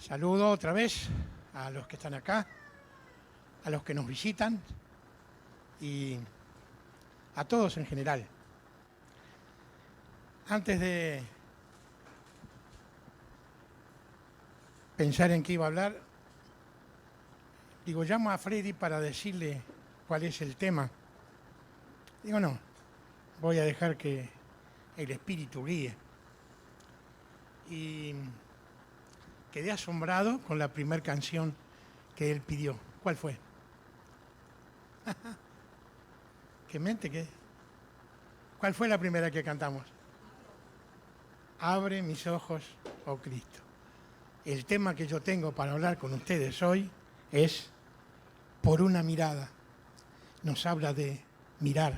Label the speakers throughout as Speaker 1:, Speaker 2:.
Speaker 1: Saludo otra vez a los que están acá, a los que nos visitan y a todos en general. Antes de pensar en qué iba a hablar, llamo a Freddy para decirle cuál es el tema. No, voy a dejar que el espíritu guíe. Y quedé asombrado con la primera canción que él pidió. ¿Cuál fue? ¿Qué mente qué? ¿Cuál fue la primera que cantamos? Abre mis ojos, oh Cristo. El tema que yo tengo para hablar con ustedes hoy es Por una mirada. Nos habla de mirar.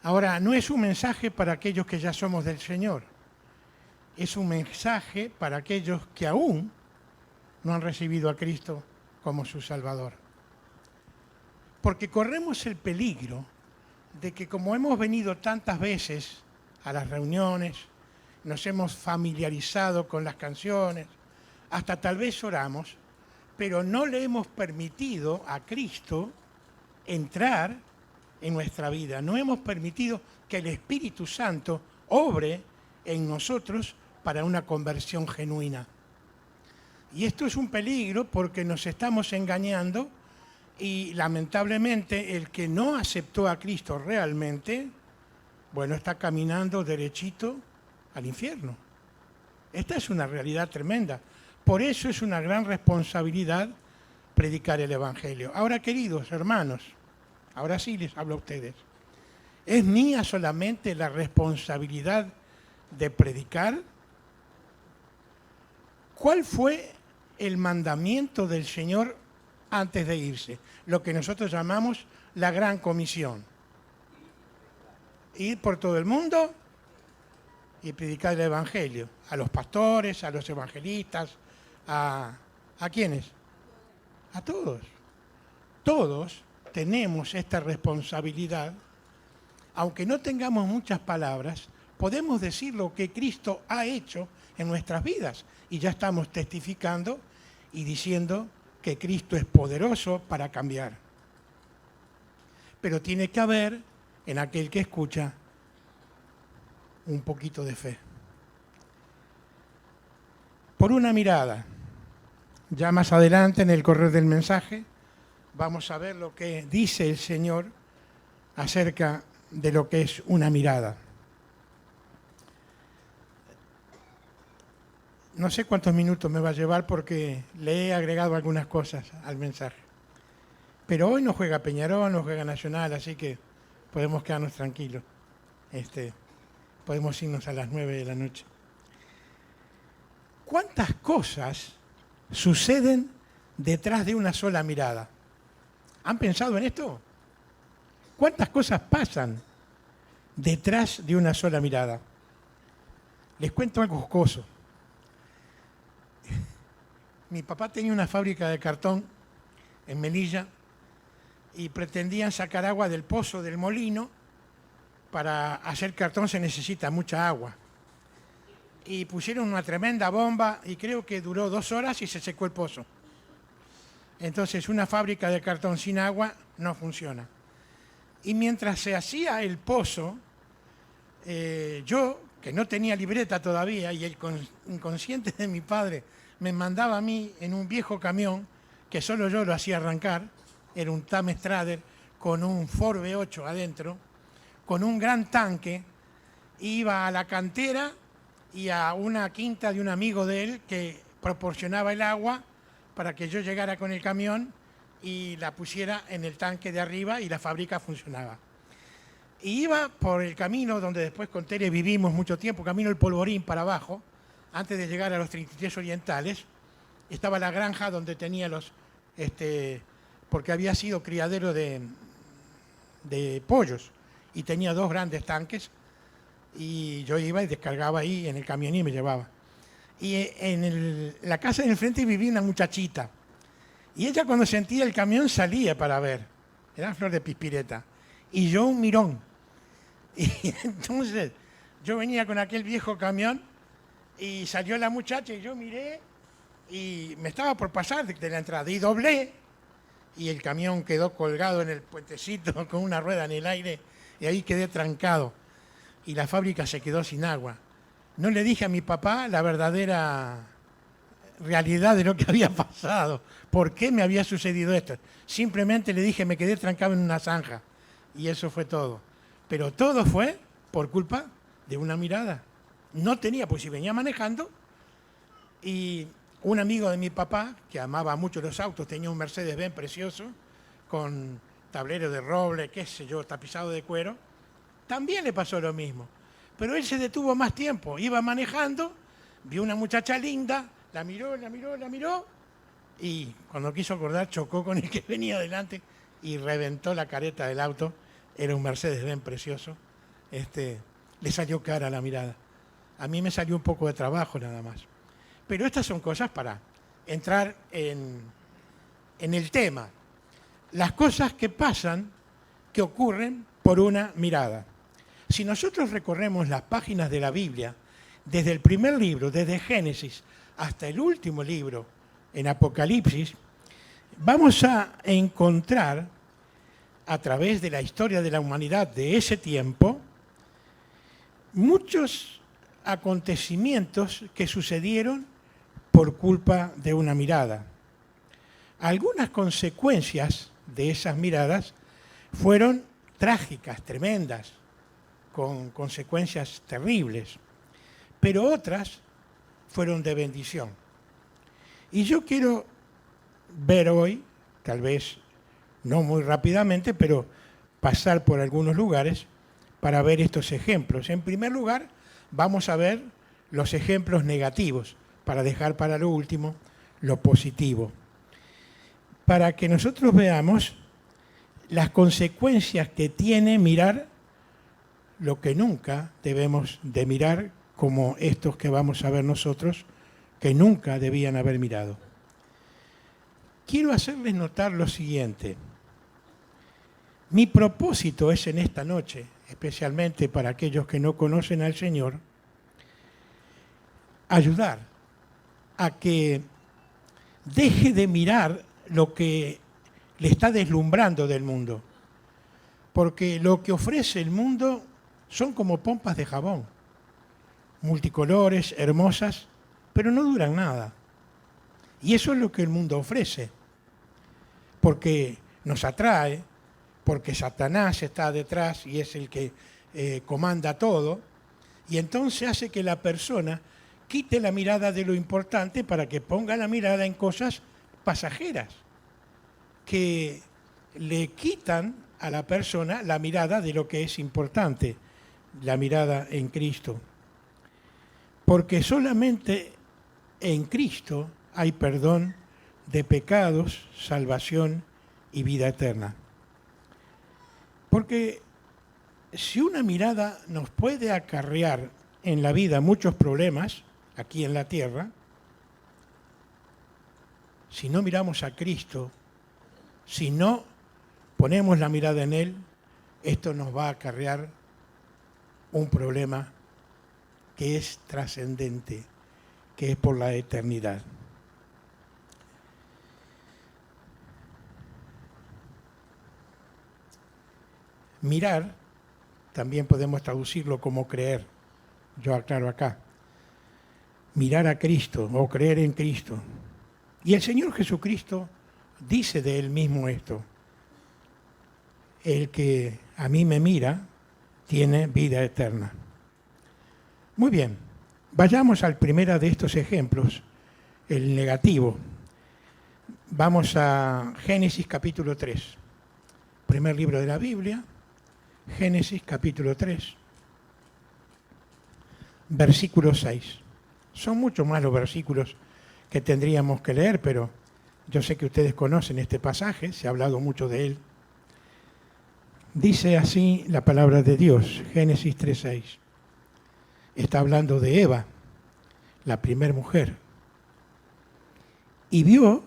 Speaker 1: Ahora, no es un mensaje para aquellos que ya somos del Señor. Es un mensaje para aquellos que aún no han recibido a Cristo como su Salvador. Porque corremos el peligro de que, como hemos venido tantas veces a las reuniones, nos hemos familiarizado con las canciones, hasta tal vez oramos, pero no le hemos permitido a Cristo entrar en nuestra vida. No hemos permitido que el Espíritu Santo obre en nosotros para una conversión genuina. Y esto es un peligro porque nos estamos engañando y lamentablemente el que no aceptó a Cristo realmente, está caminando derechito al infierno. Esta es una realidad tremenda. Por eso es una gran responsabilidad predicar el Evangelio. Ahora, queridos hermanos, ahora sí les hablo a ustedes. ¿Es mía solamente la responsabilidad de predicar? ¿Cuál fue el mandamiento del Señor antes de irse? Lo que nosotros llamamos la Gran Comisión. Ir por todo el mundo y predicar el Evangelio. A los pastores, a los evangelistas, ¿a quiénes? A todos. Todos tenemos esta responsabilidad. Aunque no tengamos muchas palabras, podemos decir lo que Cristo ha hecho en nuestras vidas. Y ya estamos testificando y diciendo que Cristo es poderoso para cambiar. Pero tiene que haber en aquel que escucha un poquito de fe. Por una mirada, ya más adelante en el correr del mensaje, vamos a ver lo que dice el Señor acerca de lo que es una mirada. No sé cuántos minutos me va a llevar porque le he agregado algunas cosas al mensaje. Pero hoy no juega Peñarol, no juega Nacional, así que podemos quedarnos tranquilos. Podemos irnos a las 9 de la noche. ¿Cuántas cosas suceden detrás de una sola mirada? ¿Han pensado en esto? ¿Cuántas cosas pasan detrás de una sola mirada? Les cuento algo jocoso. Mi papá tenía una fábrica de cartón en Melilla y pretendían sacar agua del pozo del molino. Para hacer cartón se necesita mucha agua. Y pusieron una tremenda bomba y creo que duró 2 horas y se secó el pozo. Entonces una fábrica de cartón sin agua no funciona. Y mientras se hacía el pozo, yo, que no tenía libreta todavía, y el inconsciente de mi padre me mandaba a mí en un viejo camión, que solo yo lo hacía arrancar, era un Tam Strader con un Ford V8 adentro, con un gran tanque, iba a la cantera y a una quinta de un amigo de él que proporcionaba el agua para que yo llegara con el camión y la pusiera en el tanque de arriba y la fábrica funcionaba. Y iba por el camino donde después con Tere vivimos mucho tiempo, camino el Polvorín para abajo, antes de llegar a los 33 Orientales, estaba la granja donde tenía porque había sido criadero de pollos y tenía 2 grandes tanques y yo iba y descargaba ahí en el camión y me llevaba. Y en la casa de enfrente vivía una muchachita y ella cuando sentía el camión salía para ver, era Flor de Pispireta, y yo un mirón. Y entonces yo venía con aquel viejo camión y salió la muchacha y yo miré Y me estaba por pasar de la entrada y doblé y el camión quedó colgado en el puentecito con una rueda en el aire y ahí quedé trancado y la fábrica se quedó sin agua. No le dije a mi papá la verdadera realidad de lo que había pasado, por qué me había sucedido esto. Simplemente le dije, me quedé trancado en una zanja y eso fue todo. Pero todo fue por culpa de una mirada. No tenía, pues si venía manejando y un amigo de mi papá, que amaba mucho los autos, tenía un Mercedes-Benz precioso, con tablero de roble, qué sé yo, tapizado de cuero, también le pasó lo mismo. Pero él se detuvo más tiempo, iba manejando, vio una muchacha linda, la miró, y cuando quiso acordar chocó con el que venía adelante y reventó la careta del auto. Era un Mercedes-Benz precioso. Le salió cara la mirada. A mí me salió un poco de trabajo nada más. Pero estas son cosas para entrar en el tema. Las cosas que pasan, que ocurren por una mirada. Si nosotros recorremos las páginas de la Biblia, desde el primer libro, desde Génesis, hasta el último libro, en Apocalipsis, vamos a encontrar, a través de la historia de la humanidad de ese tiempo, muchos acontecimientos que sucedieron por culpa de una mirada. Algunas consecuencias de esas miradas fueron trágicas, tremendas, con consecuencias terribles, pero otras fueron de bendición. Y yo quiero ver hoy, tal vez no muy rápidamente, pero pasar por algunos lugares para ver estos ejemplos. En primer lugar, vamos a ver los ejemplos negativos, para dejar para lo último lo positivo. Para que nosotros veamos las consecuencias que tiene mirar lo que nunca debemos de mirar, como estos que vamos a ver nosotros, que nunca debían haber mirado. Quiero hacerles notar lo siguiente. Mi propósito es en esta noche, especialmente para aquellos que no conocen al Señor, ayudar a que deje de mirar lo que le está deslumbrando del mundo. Porque lo que ofrece el mundo son como pompas de jabón, multicolores, hermosas, pero no duran nada. Y eso es lo que el mundo ofrece, porque nos atrae, porque Satanás está detrás y es el que comanda todo, y entonces hace que la persona quite la mirada de lo importante para que ponga la mirada en cosas pasajeras, que le quitan a la persona la mirada de lo que es importante, la mirada en Cristo. Porque solamente en Cristo hay perdón de pecados, salvación y vida eterna. Porque si una mirada nos puede acarrear en la vida muchos problemas, aquí en la tierra, si no miramos a Cristo, si no ponemos la mirada en Él, esto nos va a acarrear un problema que es trascendente, que es por la eternidad. Mirar, también podemos traducirlo como creer. Yo aclaro acá. Mirar a Cristo o creer en Cristo. Y el Señor Jesucristo dice de Él mismo esto. El que a mí me mira tiene vida eterna. Muy bien, vayamos al primero de estos ejemplos, el negativo. Vamos a Génesis capítulo 3, primer libro de la Biblia, Génesis capítulo 3, versículo 6. Son muchos más los versículos que tendríamos que leer, pero yo sé que ustedes conocen este pasaje, se ha hablado mucho de él. Dice así la palabra de Dios, Génesis 3:6. Está hablando de Eva, la primer mujer. Y vio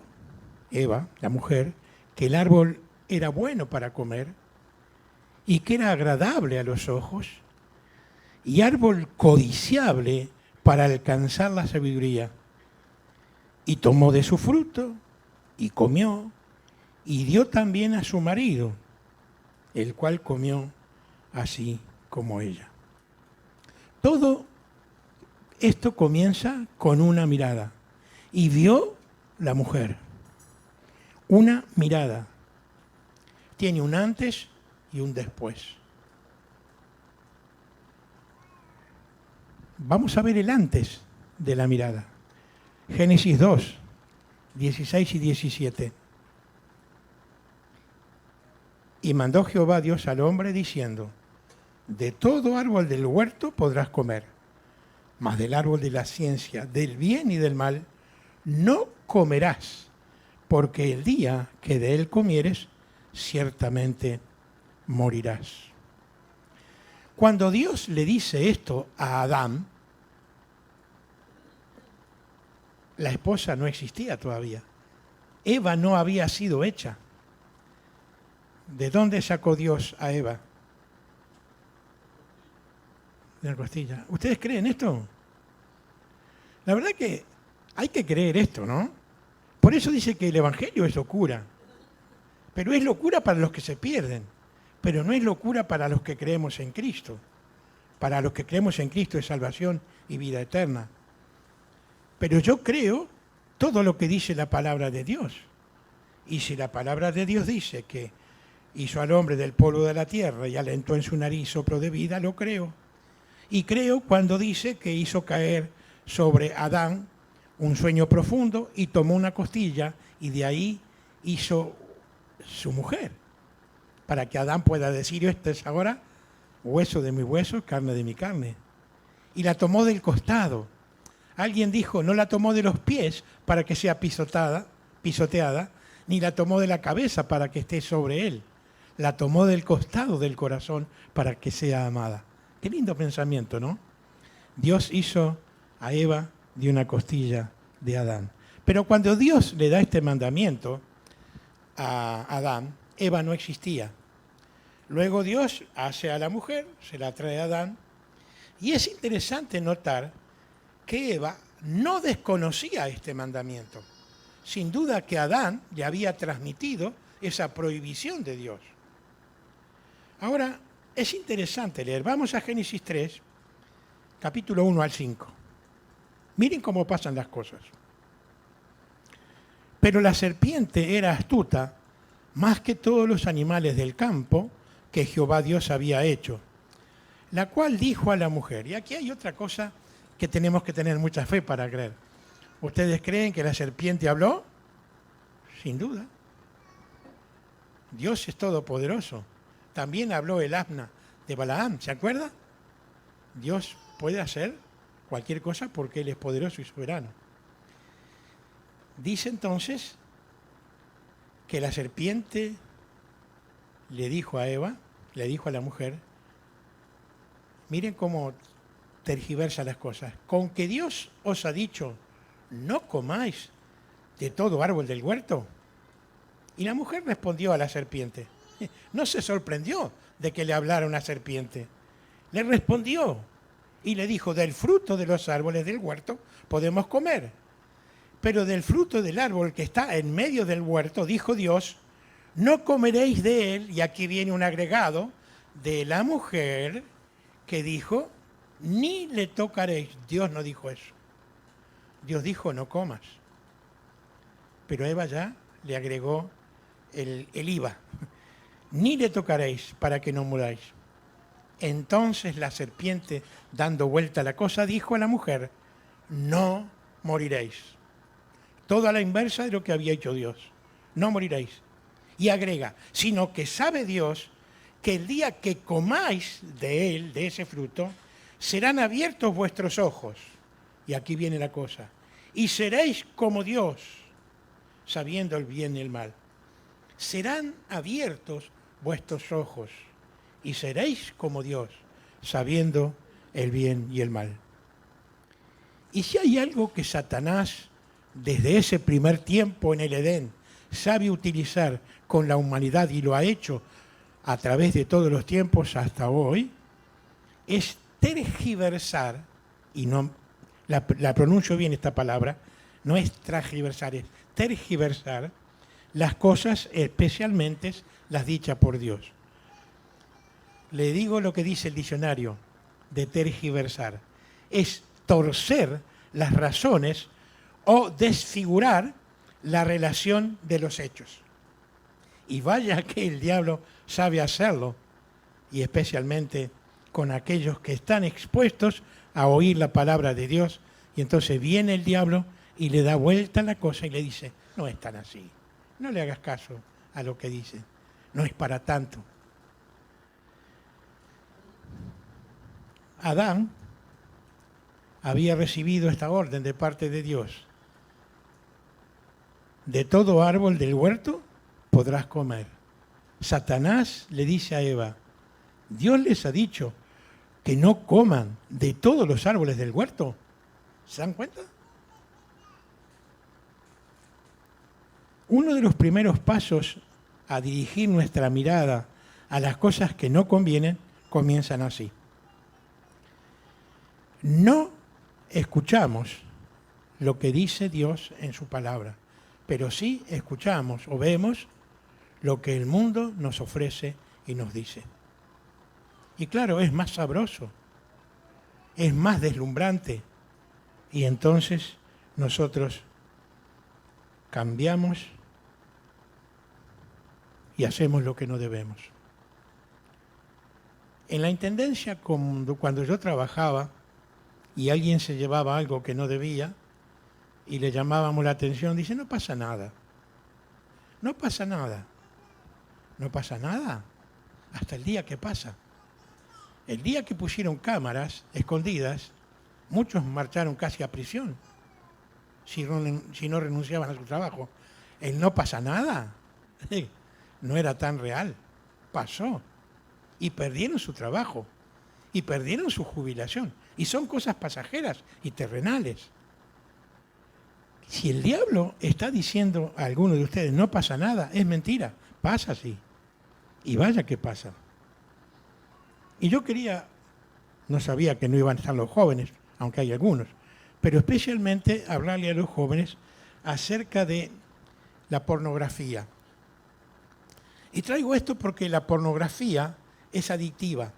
Speaker 1: Eva, la mujer, que el árbol era bueno para comer y que era agradable a los ojos y árbol codiciable para alcanzar la sabiduría. Y tomó de su fruto y comió, y dio también a su marido, el cual comió así como ella. Todo esto comienza con una mirada. Y vio la mujer. Una mirada. Tiene un antes y un después. Vamos a ver el antes de la mirada. Génesis 2, 16 y 17. Y mandó Jehová Dios al hombre diciendo: de todo árbol del huerto podrás comer, mas del árbol de la ciencia, del bien y del mal, no comerás, porque el día que de él comieres, ciertamente morirás. Cuando Dios le dice esto a Adán, la esposa no existía todavía. Eva no había sido hecha. ¿De dónde sacó Dios a Eva? De la costilla. ¿Ustedes creen esto? La verdad que hay que creer esto, ¿no? Por eso dice que el Evangelio es locura. Pero es locura para los que se pierden. Pero no es locura para los que creemos en Cristo. Para los que creemos en Cristo es salvación y vida eterna. Pero yo creo todo lo que dice la palabra de Dios. Y si la palabra de Dios dice que hizo al hombre del polvo de la tierra y alentó en su nariz soplo de vida, lo creo. Y creo cuando dice que hizo caer sobre Adán un sueño profundo y tomó una costilla y de ahí hizo su mujer. Para que Adán pueda decir: este es ahora hueso de mi hueso, carne de mi carne. Y la tomó del costado. Alguien dijo: no la tomó de los pies para que sea pisoteada, ni la tomó de la cabeza para que esté sobre él. La tomó del costado del corazón para que sea amada. Qué lindo pensamiento, ¿no? Dios hizo a Eva de una costilla de Adán. Pero cuando Dios le da este mandamiento a Adán, Eva no existía. Luego Dios hace a la mujer, se la trae a Adán. Y es interesante notar que Eva no desconocía este mandamiento. Sin duda que Adán le había transmitido esa prohibición de Dios. Ahora, es interesante leer. Vamos a Génesis 3, capítulo 1 al 5. Miren cómo pasan las cosas. Pero la serpiente era astuta más que todos los animales del campo que Jehová Dios había hecho, la cual dijo a la mujer. Y aquí hay otra cosa que tenemos que tener mucha fe para creer. ¿Ustedes creen que la serpiente habló? Sin duda. Dios es todopoderoso. También habló el asna de Balaam, ¿se acuerda? Dios puede hacer cualquier cosa porque Él es poderoso y soberano. Dice entonces que la serpiente le dijo a Eva, le dijo a la mujer, miren cómo tergiversa las cosas, con que Dios os ha dicho, no comáis de todo árbol del huerto. Y la mujer respondió a la serpiente. No se sorprendió de que le hablara una serpiente. Le respondió y le dijo, del fruto de los árboles del huerto podemos comer. Pero del fruto del árbol que está en medio del huerto, dijo Dios, no comeréis de él. Y aquí viene un agregado de la mujer que dijo, ni le tocaréis. Dios no dijo eso. Dios dijo, no comas. Pero Eva ya le agregó el IVA. Ni le tocaréis para que no muráis. Entonces la serpiente, dando vuelta a la cosa, dijo a la mujer, no moriréis. Todo a la inversa de lo que había hecho Dios. No moriréis. Y agrega, sino que sabe Dios que el día que comáis de él, de ese fruto, serán abiertos vuestros ojos. Y aquí viene la cosa. Y seréis como Dios, sabiendo el bien y el mal. Serán abiertos vuestros ojos y seréis como Dios, sabiendo el bien y el mal. Y si hay algo que Satanás, desde ese primer tiempo en el Edén, sabe utilizar con la humanidad y lo ha hecho a través de todos los tiempos hasta hoy, es tergiversar, y no la pronuncio bien esta palabra, no es transgiversar, es tergiversar las cosas, especialmente las dichas por Dios. Le digo lo que dice el diccionario de tergiversar. Es torcer las razones o desfigurar la relación de los hechos. Y vaya que el diablo sabe hacerlo, y especialmente con aquellos que están expuestos a oír la palabra de Dios, y entonces viene el diablo y le da vuelta a la cosa y le dice, no es tan así, no le hagas caso a lo que dice, no es para tanto. Adán había recibido esta orden de parte de Dios. De todo árbol del huerto podrás comer. Satanás le dice a Eva, Dios les ha dicho que no coman de todos los árboles del huerto. ¿Se dan cuenta? Uno de los primeros pasos a dirigir nuestra mirada a las cosas que no convienen comienzan así. No escuchamos lo que dice Dios en su palabra, pero sí escuchamos o vemos lo que el mundo nos ofrece y nos dice. Y claro, es más sabroso, es más deslumbrante, y entonces nosotros cambiamos y hacemos lo que no debemos. En la intendencia, cuando yo trabajaba y alguien se llevaba algo que no debía y le llamábamos la atención, dice, no pasa nada, no pasa nada, no pasa nada, hasta el día que pasa. El día que pusieron cámaras escondidas, muchos marcharon casi a prisión, si no renunciaban a su trabajo. El no pasa nada no era tan real, pasó. Y perdieron su trabajo, y perdieron su jubilación. Y son cosas pasajeras y terrenales. Si el diablo está diciendo a alguno de ustedes, no pasa nada, es mentira, pasa así. Y vaya que pasa. Y yo no sabía que no iban a estar los jóvenes, aunque hay algunos, pero especialmente hablarle a los jóvenes acerca de la pornografía. Y traigo esto porque la pornografía es adictiva.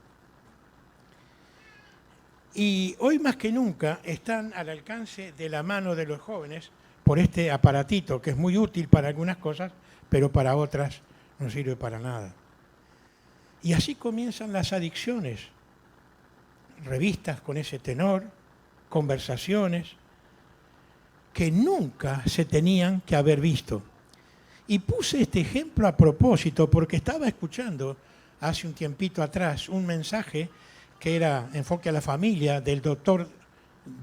Speaker 1: Y hoy más que nunca están al alcance de la mano de los jóvenes por este aparatito que es muy útil para algunas cosas, pero para otras no sirve para nada. Y así comienzan las adicciones. Revistas con ese tenor, conversaciones que nunca se tenían que haber visto. Y puse este ejemplo a propósito porque estaba escuchando hace un tiempito atrás un mensaje que era Enfoque a la Familia del doctor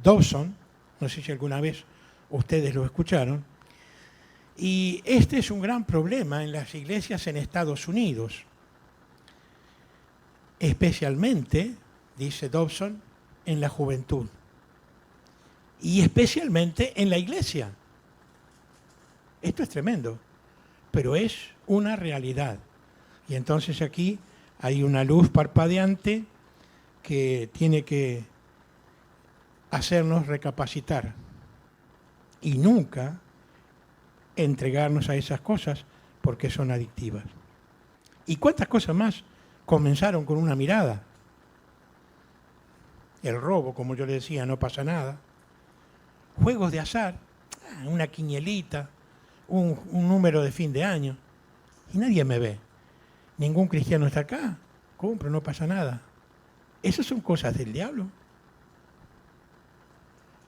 Speaker 1: Dobson, no sé si alguna vez ustedes lo escucharon, y este es un gran problema en las iglesias en Estados Unidos, especialmente, dice Dobson, en la juventud, y especialmente en la iglesia. Esto es tremendo, pero es una realidad. Y entonces aquí hay una luz parpadeante que tiene que hacernos recapacitar y nunca entregarnos a esas cosas porque son adictivas. ¿Y cuántas cosas más comenzaron con una mirada? El robo, como yo le decía, no pasa nada. Juegos de azar, una quinielita, un número de fin de año. Y nadie me ve. Ningún cristiano está acá. Compro, no pasa nada. Esas son cosas del diablo.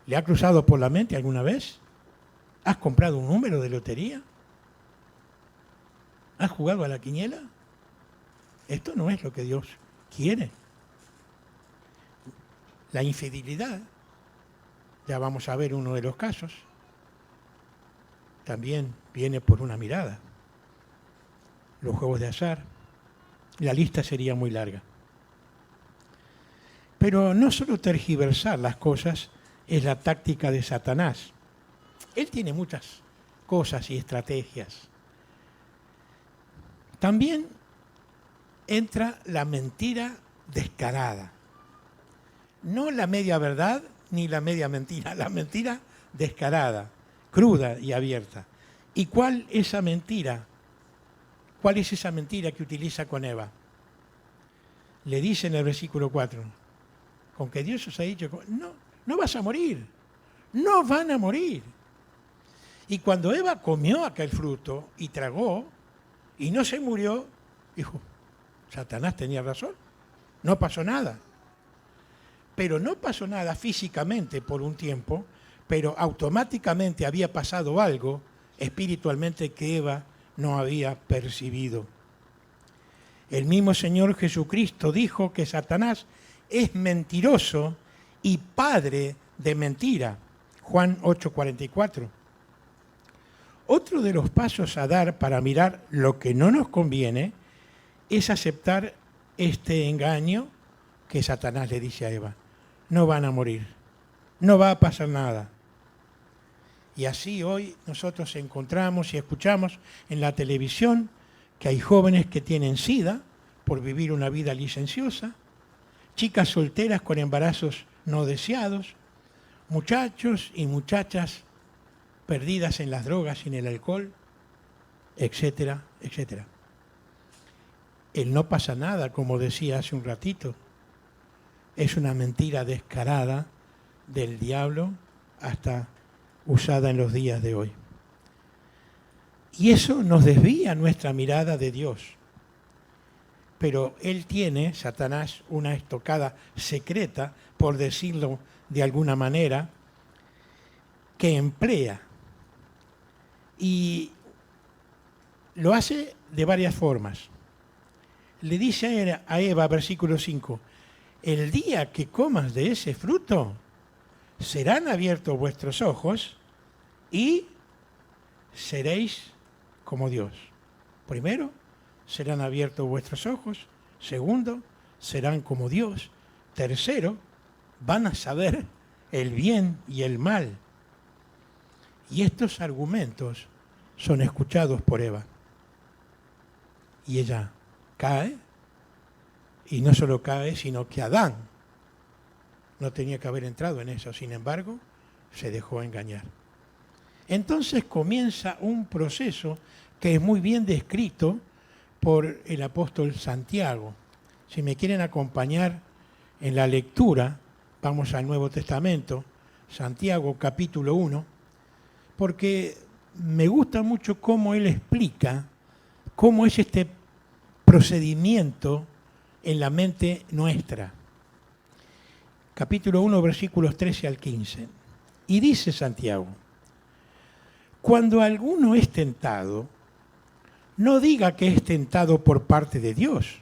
Speaker 1: ¿Le ha cruzado por la mente alguna vez? ¿Has comprado un número de lotería? ¿Has jugado a la quiniela? Esto no es lo que Dios quiere. La infidelidad, ya vamos a ver uno de los casos, también viene por una mirada. Los juegos de azar, la lista sería muy larga. Pero no solo tergiversar las cosas es la táctica de Satanás. Él tiene muchas cosas y estrategias. También entra la mentira descarada. No la media verdad ni la media mentira, la mentira descarada, cruda y abierta. ¿Y cuál es esa mentira? ¿Cuál es esa mentira que utiliza con Eva? Le dice en el versículo 4, con que Dios os ha dicho, no, no vas a morir, no van a morir. Y cuando Eva comió aquel fruto y tragó y no se murió, dijo, Satanás tenía razón, no pasó nada. Pero no pasó nada físicamente por un tiempo, pero automáticamente había pasado algo espiritualmente que Eva no había percibido. El mismo Señor Jesucristo dijo que Satanás es mentiroso y padre de mentira. Juan 8:44. Otro de los pasos a dar para mirar lo que no nos conviene es aceptar este engaño que Satanás le dice a Eva. No van a morir, no va a pasar nada. Y así hoy nosotros encontramos y escuchamos en la televisión que hay jóvenes que tienen SIDA por vivir una vida licenciosa, chicas solteras con embarazos no deseados, muchachos y muchachas perdidas en las drogas y en el alcohol, etcétera, etcétera. El no pasa nada, como decía hace un ratito, es una mentira descarada del diablo hasta usada en los días de hoy. Y eso nos desvía nuestra mirada de Dios. Pero él tiene, Satanás, una estocada secreta, por decirlo de alguna manera, que emplea. Y lo hace de varias formas. Le dice a Eva, versículo 5, el día que comas de ese fruto, serán abiertos vuestros ojos y seréis como Dios. Primero, serán abiertos vuestros ojos. Segundo, serán como Dios. Tercero, van a saber el bien y el mal. Y estos argumentos son escuchados por Eva. Y ella cae, y no solo cae, sino que Adán no tenía que haber entrado en eso. Sin embargo, se dejó engañar. Entonces comienza un proceso que es muy bien descrito por el apóstol Santiago. Si me quieren acompañar en la lectura, vamos al Nuevo Testamento, Santiago capítulo 1, porque me gusta mucho cómo él explica cómo es este procedimiento en la mente nuestra. Capítulo 1, versículos 13 al 15. Y dice Santiago, cuando alguno es tentado, no diga que es tentado por parte de Dios,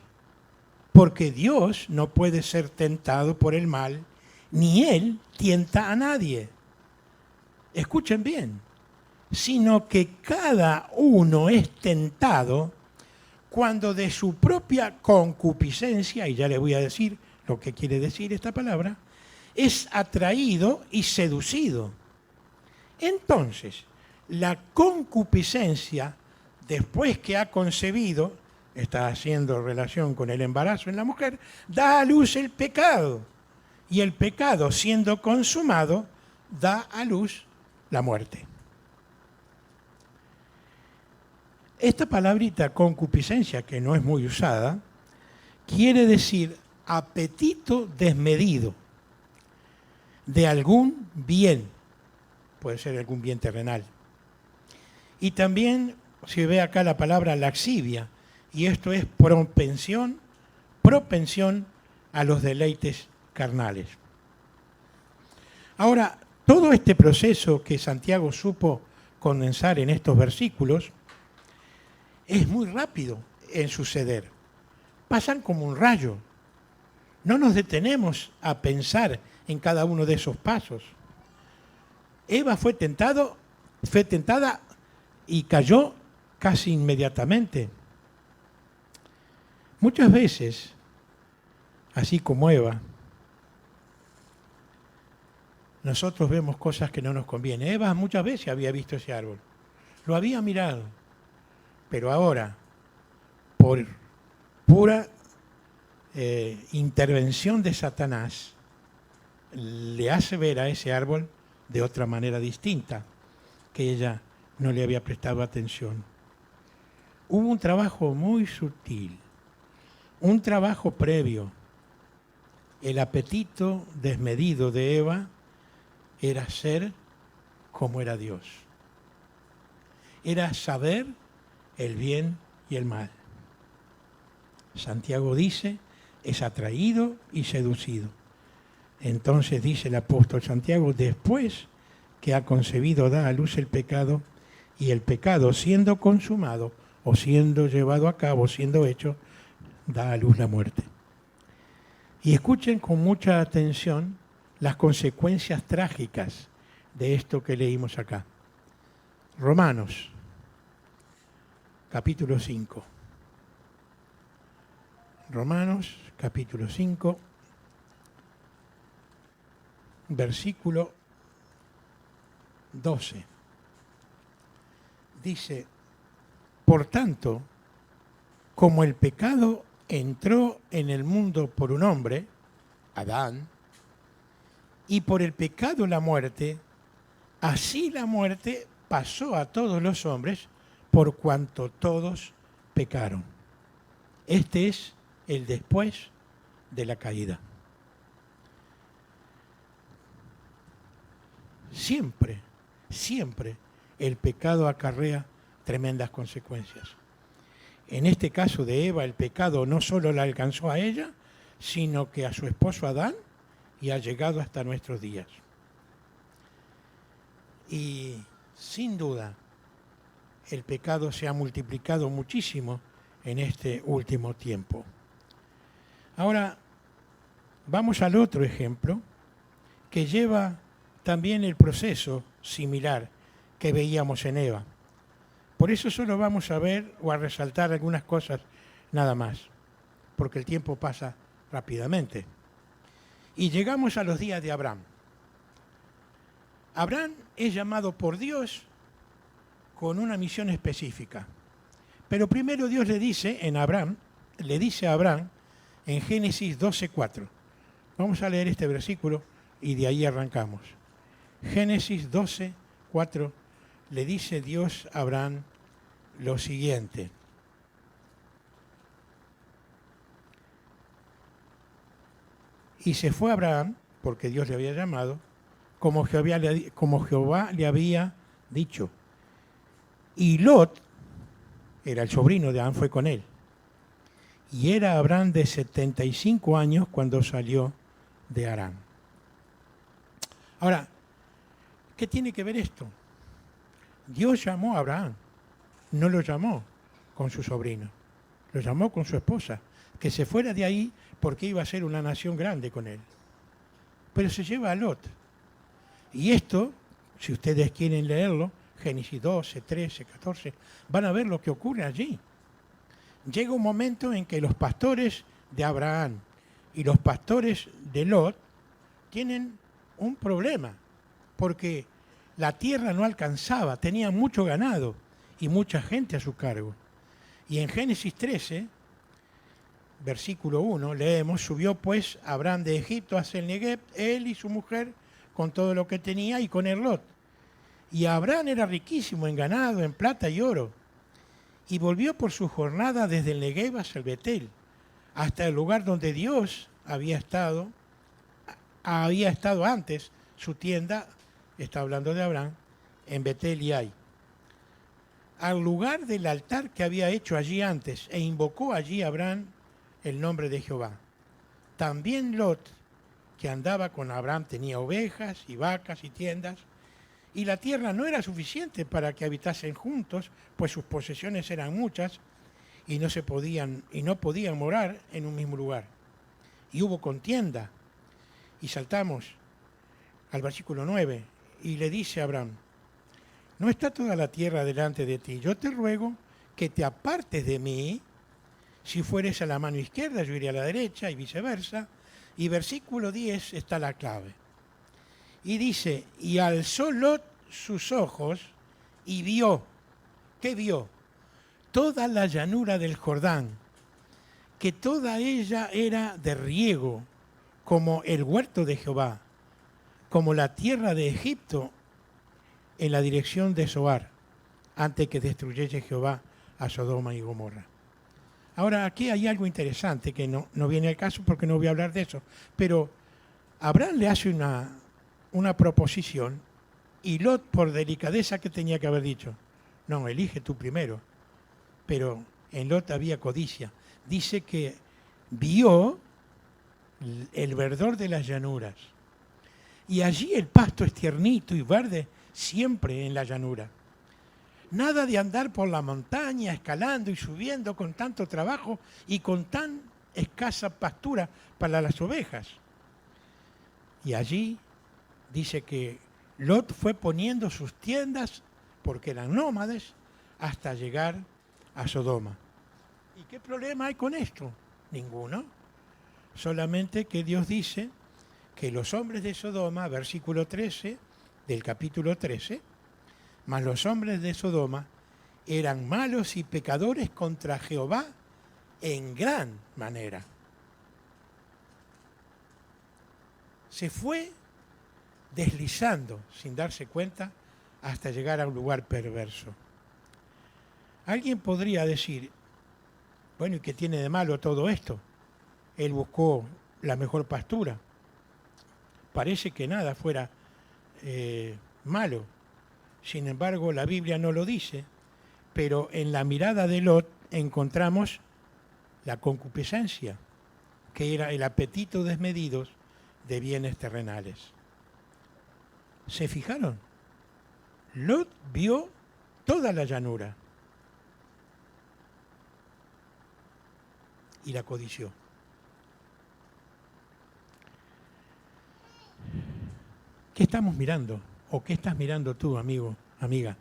Speaker 1: porque Dios no puede ser tentado por el mal, ni Él tienta a nadie. Escuchen bien, sino que cada uno es tentado cuando de su propia concupiscencia, y ya les voy a decir lo que quiere decir esta palabra, es atraído y seducido. Entonces, la concupiscencia, después que ha concebido, está haciendo relación con el embarazo en la mujer, da a luz el pecado. Y el pecado, siendo consumado, da a luz la muerte. Esta palabrita concupiscencia, que no es muy usada, quiere decir apetito desmedido de algún bien, puede ser algún bien terrenal. Y también se ve acá la palabra laxivia, y esto es propensión a los deleites carnales. Ahora, todo este proceso que Santiago supo condensar en estos versículos es muy rápido en suceder. Pasan como un rayo. No nos detenemos a pensar en cada uno de esos pasos. Eva fue tentada y cayó casi inmediatamente. Muchas veces, así como Eva, nosotros vemos cosas que no nos convienen. Eva muchas veces había visto ese árbol, lo había mirado, pero ahora, por pura intervención de Satanás, le hace ver a ese árbol de otra manera distinta. que ella no le había prestado atención. Hubo un trabajo muy sutil, un trabajo previo. El apetito desmedido de Eva era ser como era Dios. Era saber el bien y el mal. Santiago dice, es atraído y seducido. Entonces dice el apóstol Santiago, después que ha concebido da a luz el pecado, y el pecado siendo consumado o siendo llevado a cabo, siendo hecho, da a luz la muerte. Y escuchen con mucha atención las consecuencias trágicas de esto que leímos acá. Romanos, capítulo 5. Romanos, capítulo 5, versículo 12. Dice, por tanto, como el pecado entró en el mundo por un hombre, Adán, y por el pecado la muerte, así la muerte pasó a todos los hombres por cuanto todos pecaron. Este es el después de la caída. Siempre, siempre el pecado acarrea tremendas consecuencias. En este caso de Eva, el pecado no solo la alcanzó a ella, sino que a su esposo Adán y ha llegado hasta nuestros días. Y sin duda, el pecado se ha multiplicado muchísimo en este último tiempo. Ahora, vamos al otro ejemplo que lleva también el proceso similar que veíamos en Eva. Por eso solo vamos a ver o a resaltar algunas cosas nada más, porque el tiempo pasa rápidamente. Y llegamos a los días de Abraham. Abraham es llamado por Dios con una misión específica. Pero primero Dios le dice a Abraham en Génesis 12:4. Vamos a leer este versículo y de ahí arrancamos. Génesis 12:4 le dice Dios a Abraham lo siguiente. Y se fue Abraham, porque Dios le había llamado, como Jehová le había dicho. Y Lot, era el sobrino de Abraham, fue con él. Y era Abraham de 75 años cuando salió de Harán. Ahora, ¿qué tiene que ver esto? Dios llamó a Abraham, no lo llamó con su sobrino, lo llamó con su esposa, que se fuera de ahí porque iba a ser una nación grande con él. Pero se lleva a Lot. Y esto, si ustedes quieren leerlo, Génesis 12, 13, 14, van a ver lo que ocurre allí. Llega un momento en que los pastores de Abraham y los pastores de Lot tienen un problema, porque la tierra no alcanzaba, tenía mucho ganado y mucha gente a su cargo. Y en Génesis 13, versículo 1, leemos, subió pues Abraham de Egipto hacia el Negev, él y su mujer, con todo lo que tenía, y con el Lot. Y Abraham era riquísimo en ganado, en plata y oro. Y volvió por su jornada desde el Negev hasta el Betel, hasta el lugar donde Dios había estado antes, su tienda, está hablando de Abraham, en Betel y Ai, al lugar del altar que había hecho allí antes, e invocó allí Abraham el nombre de Jehová. También Lot, que andaba con Abraham, tenía ovejas y vacas y tiendas, y la tierra no era suficiente para que habitasen juntos, pues sus posesiones eran muchas y no podían morar en un mismo lugar. Y hubo contienda. Y saltamos al versículo 9, y le dice a Abraham, ¿no está toda la tierra delante de ti? Yo te ruego que te apartes de mí. Si fueres a la mano izquierda, yo iré a la derecha, y viceversa. Y versículo 10 está la clave. Y dice, y alzó Lot sus ojos y vio, ¿qué vio? Toda la llanura del Jordán, que toda ella era de riego, como el huerto de Jehová, como la tierra de Egipto, en la dirección de Zoar, antes que destruyese Jehová a Sodoma y Gomorra. Ahora, aquí hay algo interesante que no viene al caso porque no voy a hablar de eso, pero Abraham le hace una proposición y Lot, por delicadeza, ¿qué tenía que haber dicho? No, elige tú primero. Pero en Lot había codicia. Dice que vio el verdor de las llanuras. Y allí el pasto es tiernito y verde siempre en la llanura. Nada de andar por la montaña, escalando y subiendo con tanto trabajo y con tan escasa pastura para las ovejas. Y allí dice que Lot fue poniendo sus tiendas, porque eran nómades, hasta llegar a Sodoma. ¿Y qué problema hay con esto? Ninguno. Solamente que Dios dice que los hombres de Sodoma, versículo 13 del capítulo 13, mas los hombres de Sodoma eran malos y pecadores contra Jehová en gran manera. Se fue deslizando sin darse cuenta hasta llegar a un lugar perverso. Alguien podría decir, bueno, ¿y qué tiene de malo todo esto? Él buscó la mejor pastura. Parece que nada fuera malo. Sin embargo, la Biblia no lo dice, pero en la mirada de Lot encontramos la concupiscencia, que era el apetito desmedido de bienes terrenales. ¿Se fijaron? Lot vio toda la llanura y la codició. ¿Qué estamos mirando? ¿O qué estás mirando tú, amigo, amiga?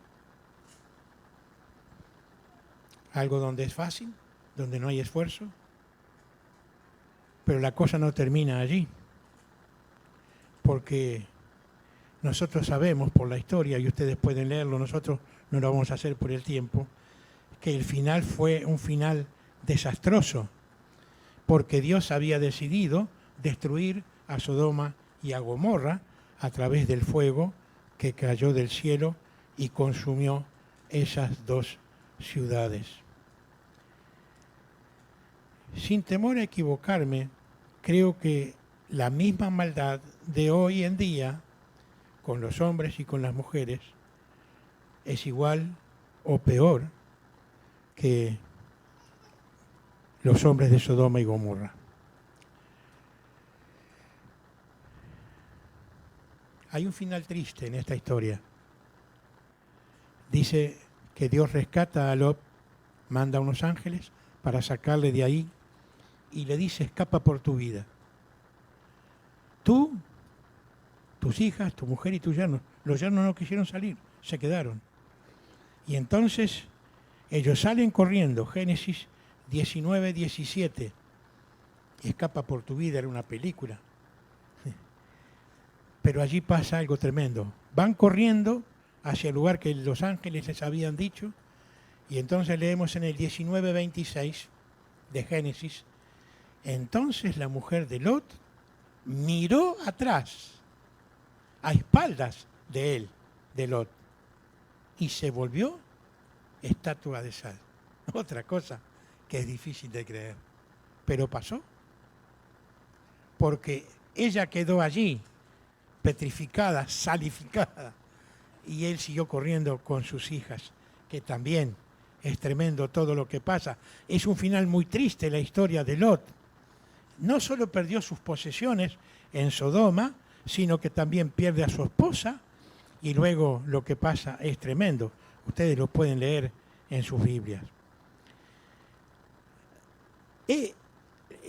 Speaker 1: ¿Algo donde es fácil? ¿Donde no hay esfuerzo? Pero la cosa no termina allí. Porque nosotros sabemos por la historia, y ustedes pueden leerlo, nosotros no lo vamos a hacer por el tiempo, que el final fue un final desastroso, porque Dios había decidido destruir a Sodoma y a Gomorra a través del fuego que cayó del cielo y consumió esas dos ciudades. Sin temor a equivocarme, creo que la misma maldad de hoy en día, con los hombres y con las mujeres, es igual o peor que los hombres de Sodoma y Gomorra. Hay un final triste en esta historia. Dice que Dios rescata a Lot, manda a unos ángeles para sacarle de ahí y le dice, escapa por tu vida. Tú, tus hijas, tu mujer y tus yernos. Los yernos no quisieron salir, se quedaron. Y entonces ellos salen corriendo, Génesis 19, 17. Escapa por tu vida, era una película. Pero allí pasa algo tremendo. Van corriendo hacia el lugar que los ángeles les habían dicho, y entonces leemos en el 19:26 de Génesis, entonces la mujer de Lot miró atrás, a espaldas de él, de Lot, y se volvió estatua de sal. Otra cosa que es difícil de creer, pero pasó, porque ella quedó allí, petrificada, salificada, y él siguió corriendo con sus hijas, que también es tremendo todo lo que pasa. Es un final muy triste la historia de Lot. No solo perdió sus posesiones en Sodoma, sino que también pierde a su esposa, y luego lo que pasa es tremendo. Ustedes lo pueden leer en sus Biblias.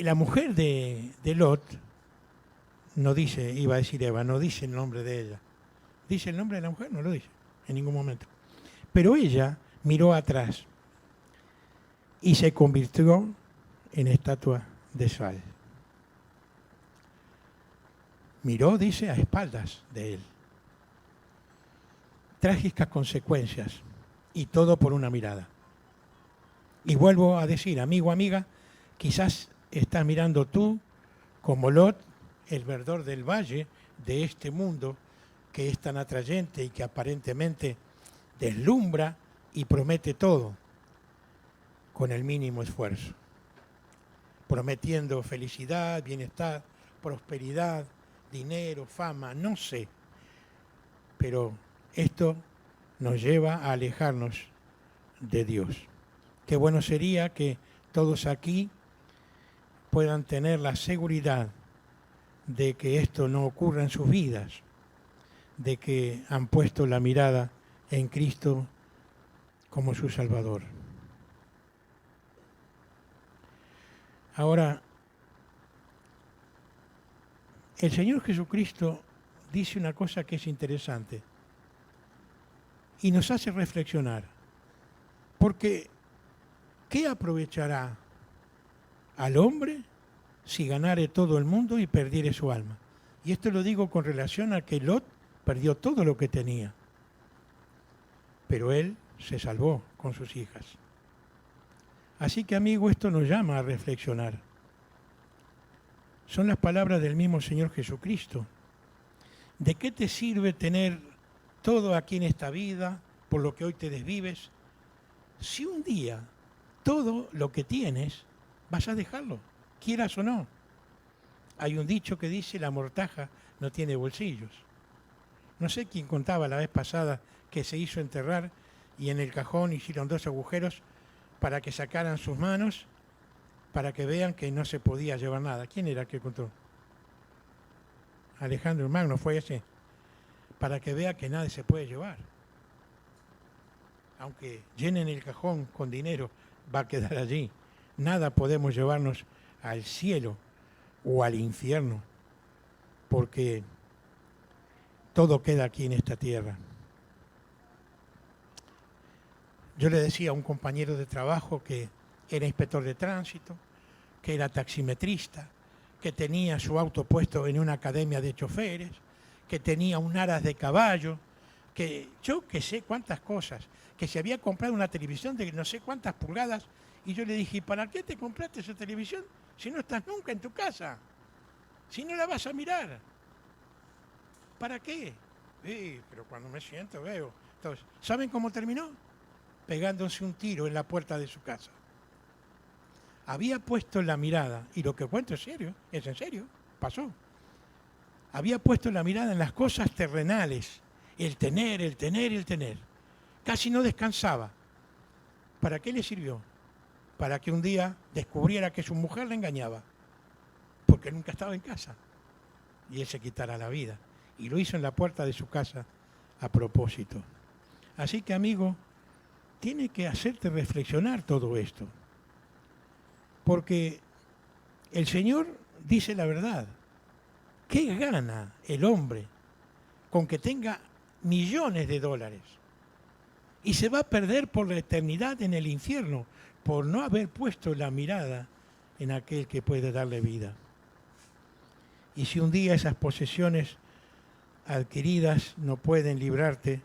Speaker 1: La mujer de Lot, no dice, iba a decir Eva, no dice el nombre de ella. ¿Dice el nombre de la mujer? No lo dice, en ningún momento. Pero ella miró atrás y se convirtió en estatua de sal. Miró, dice, a espaldas de él. Trágicas consecuencias, y todo por una mirada. Y vuelvo a decir, amigo, amiga, quizás estás mirando tú, como Lot, el verdor del valle de este mundo, que es tan atrayente y que aparentemente deslumbra y promete todo con el mínimo esfuerzo, prometiendo felicidad, bienestar, prosperidad, dinero, fama, no sé, pero esto nos lleva a alejarnos de Dios. Qué bueno sería que todos aquí puedan tener la seguridad de que esto no ocurra en sus vidas, de que han puesto la mirada en Cristo como su Salvador. Ahora, el Señor Jesucristo dice una cosa que es interesante y nos hace reflexionar, porque ¿qué aprovechará al hombre si ganare todo el mundo y perdiere su alma? Y esto lo digo con relación a que Lot perdió todo lo que tenía, pero él se salvó con sus hijas. Así que, amigo, esto nos llama a reflexionar. Son las palabras del mismo Señor Jesucristo. ¿De qué te sirve tener todo aquí en esta vida, por lo que hoy te desvives, si un día todo lo que tienes vas a dejarlo, quieras o no? Hay un dicho que dice: la mortaja no tiene bolsillos. No sé quién contaba la vez pasada que se hizo enterrar y en el cajón hicieron 2 agujeros para que sacaran sus manos, para que vean que no se podía llevar nada. ¿Quién era el que contó? Alejandro Magno fue ese. Para que vea que nada se puede llevar. Aunque llenen el cajón con dinero, va a quedar allí. Nada podemos llevarnos al cielo o al infierno, porque todo queda aquí en esta tierra. Yo le decía a un compañero de trabajo que era inspector de tránsito, que era taximetrista, que tenía su auto puesto en una academia de choferes, que tenía un aras de caballo, que yo que sé cuántas cosas, que se había comprado una televisión de no sé cuántas pulgadas, y yo le dije: ¿y para qué te compraste esa televisión si no estás nunca en tu casa? Si no la vas a mirar. ¿Para qué? Pero cuando me siento veo. Entonces, ¿saben cómo terminó? Pegándose un tiro en la puerta de su casa. Había puesto la mirada, y lo que cuento es serio, es en serio, pasó. Había puesto la mirada en las cosas terrenales, el tener, el tener, el tener. Casi no descansaba. ¿Para qué le sirvió? Para que un día descubriera que su mujer le engañaba, porque nunca estaba en casa, y él se quitara la vida. Y lo hizo en la puerta de su casa a propósito. Así que, amigo, tiene que hacerte reflexionar todo esto, porque el Señor dice la verdad. ¿Qué gana el hombre con que tenga millones de dólares y se va a perder por la eternidad en el infierno por no haber puesto la mirada en aquel que puede darle vida? Y si un día esas posesiones adquiridas no pueden librarte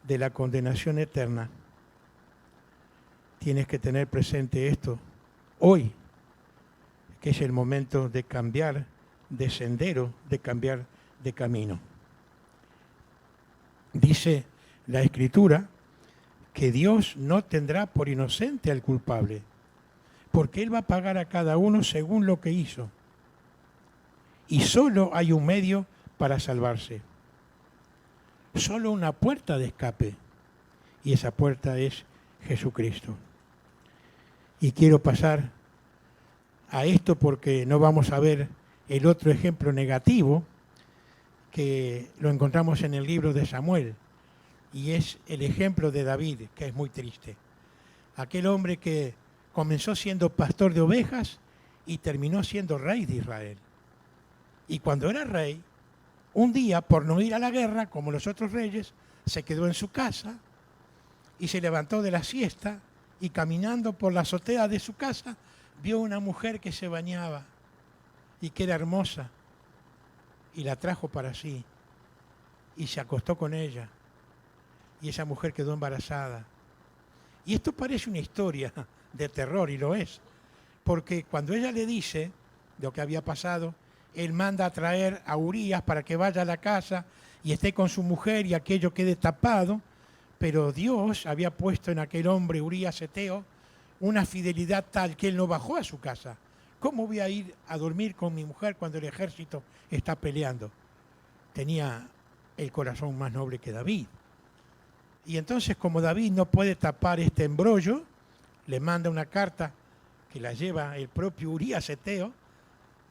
Speaker 1: de la condenación eterna, tienes que tener presente esto hoy, que es el momento de cambiar de sendero, de cambiar de camino. Dice la Escritura que Dios no tendrá por inocente al culpable, porque Él va a pagar a cada uno según lo que hizo. Y solo hay un medio para salvarse, solo una puerta de escape, y esa puerta es Jesucristo. Y quiero pasar a esto porque no vamos a ver el otro ejemplo negativo, que lo encontramos en el libro de Samuel, y es el ejemplo de David, que es muy triste. Aquel hombre que comenzó siendo pastor de ovejas y terminó siendo rey de Israel. Y cuando era rey, un día, por no ir a la guerra como los otros reyes, se quedó en su casa y se levantó de la siesta y caminando por la azotea de su casa vio una mujer que se bañaba y que era hermosa, y la trajo para sí y se acostó con ella, y esa mujer quedó embarazada. Y esto parece una historia de terror, y lo es, porque cuando ella le dice lo que había pasado, él manda a traer a Urías para que vaya a la casa y esté con su mujer y aquello quede tapado, pero Dios había puesto en aquel hombre, Urías Eteo, una fidelidad tal que él no bajó a su casa. ¿Cómo voy a ir a dormir con mi mujer cuando el ejército está peleando? Tenía el corazón más noble que David. Y entonces, como David no puede tapar este embrollo, le manda una carta que la lleva el propio Urías Eteo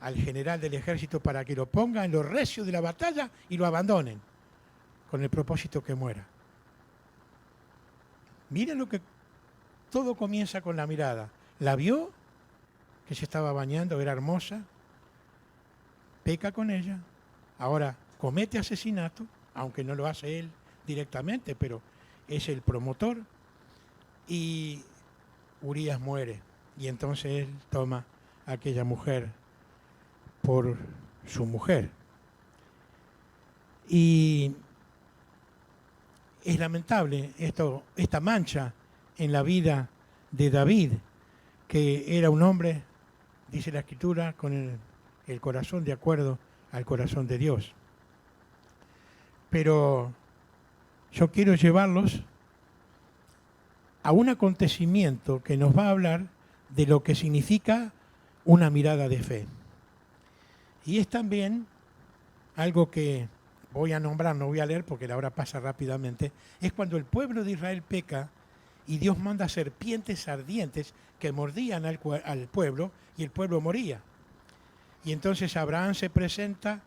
Speaker 1: al general del ejército para que lo ponga en los recios de la batalla y lo abandonen, con el propósito que muera. Miren lo que todo comienza con la mirada. La vio, que se estaba bañando, era hermosa, peca con ella, ahora comete asesinato, aunque no lo hace él directamente, pero es el promotor, y Urías muere. Y entonces él toma a aquella mujer por su mujer. Y es lamentable esta mancha en la vida de David, que era un hombre, dice la Escritura, con el corazón de acuerdo al corazón de Dios. Pero yo quiero llevarlos a un acontecimiento que nos va a hablar de lo que significa una mirada de fe. Y es también algo que voy a nombrar, no voy a leer porque la hora pasa rápidamente, es cuando el pueblo de Israel peca y Dios manda serpientes ardientes que mordían al pueblo y el pueblo moría. Y entonces Abraham se presenta,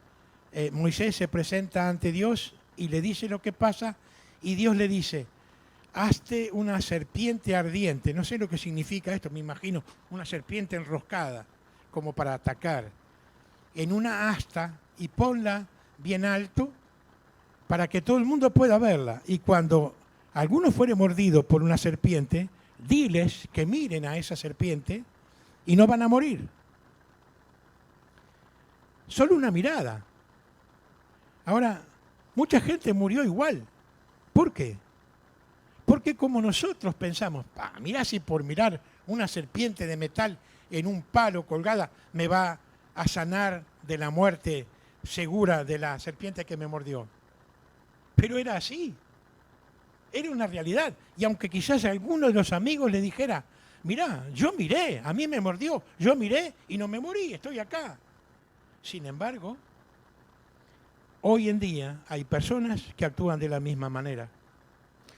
Speaker 1: Moisés se presenta ante Dios y le dice lo que pasa, y Dios le dice: hazte una serpiente ardiente. No sé lo que significa esto, me imagino una serpiente enroscada como para atacar, en una asta, y ponla bien alto para que todo el mundo pueda verla. Y cuando alguno fuere mordido por una serpiente, diles que miren a esa serpiente y no van a morir. Solo una mirada. Ahora, mucha gente murió igual. ¿Por qué? Porque como nosotros pensamos, mirá, si por mirar una serpiente de metal en un palo colgada me va a sanar de la muerte segura de la serpiente que me mordió. Pero era así. Era una realidad. Y aunque quizás alguno de los amigos le dijera: mirá, yo miré, a mí me mordió, yo miré y no me morí, estoy acá. Sin embargo, hoy en día hay personas que actúan de la misma manera.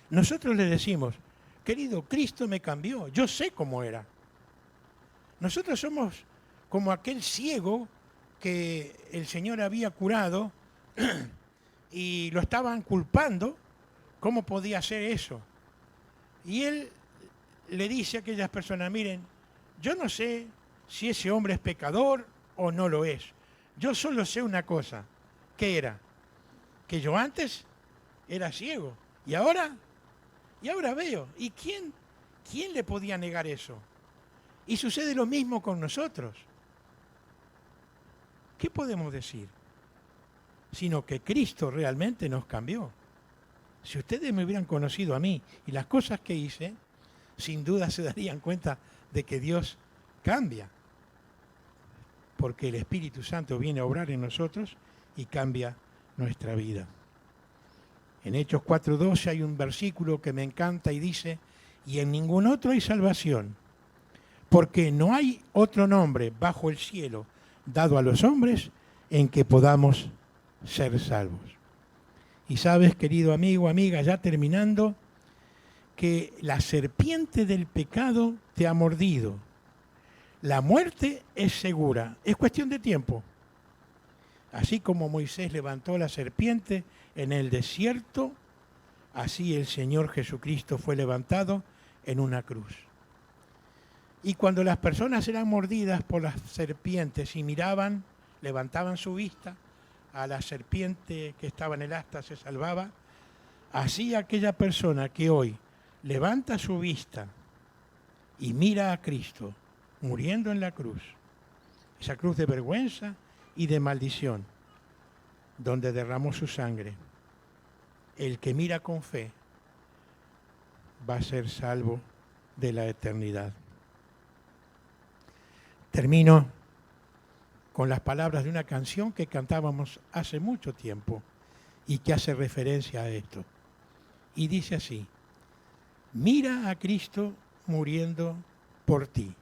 Speaker 1: Nosotros le decimos: querido, Cristo me cambió, yo sé cómo era. Nosotros somos como aquel ciego que el Señor había curado y lo estaban culpando. ¿Cómo podía hacer eso? Y él le dice a aquellas personas: miren, yo no sé si ese hombre es pecador o no lo es. Yo solo sé una cosa. ¿Qué era? Que yo antes era ciego y ahora veo. ¿Y quién le podía negar eso? Y sucede lo mismo con nosotros. ¿Qué podemos decir? Sino que Cristo realmente nos cambió. Si ustedes me hubieran conocido a mí y las cosas que hice, sin duda se darían cuenta de que Dios cambia. Porque el Espíritu Santo viene a obrar en nosotros y cambia nuestra vida. En Hechos 4:12 hay un versículo que me encanta y dice: y en ningún otro hay salvación, porque no hay otro nombre bajo el cielo dado a los hombres en que podamos ser salvos. Y sabes, querido amigo, amiga, ya terminando, que la serpiente del pecado te ha mordido. La muerte es segura, es cuestión de tiempo. Así como Moisés levantó la serpiente en el desierto, así el Señor Jesucristo fue levantado en una cruz. Y cuando las personas eran mordidas por las serpientes y miraban, levantaban su vista, a la serpiente que estaba en el asta se salvaba, así aquella persona que hoy levanta su vista y mira a Cristo muriendo en la cruz, esa cruz de vergüenza y de maldición, donde derramó su sangre, el que mira con fe va a ser salvo de la eternidad. Termino con las palabras de una canción que cantábamos hace mucho tiempo y que hace referencia a esto. Y dice así: mira a Cristo muriendo por ti.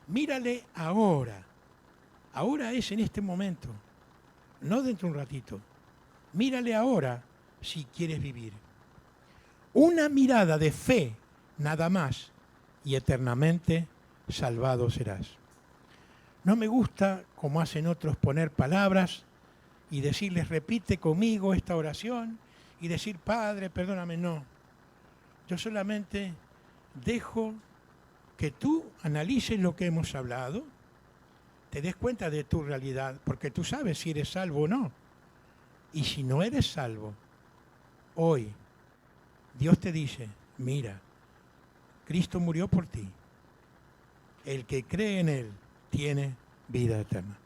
Speaker 1: Mírale ahora. Ahora es en este momento, no dentro de un ratito. Mírale ahora si quieres vivir. Una mirada de fe, nada más, y eternamente salvado serás. No me gusta, como hacen otros, poner palabras y decirles, repite conmigo esta oración y decir, Padre, perdóname. No. Yo solamente dejo que tú analices lo que hemos hablado, te des cuenta de tu realidad, porque tú sabes si eres salvo o no. Y si no eres salvo, hoy Dios te dice, mira, Cristo murió por ti. El que cree en Él tiene vida eterna.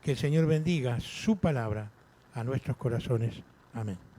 Speaker 1: Que el Señor bendiga su palabra a nuestros corazones. Amén.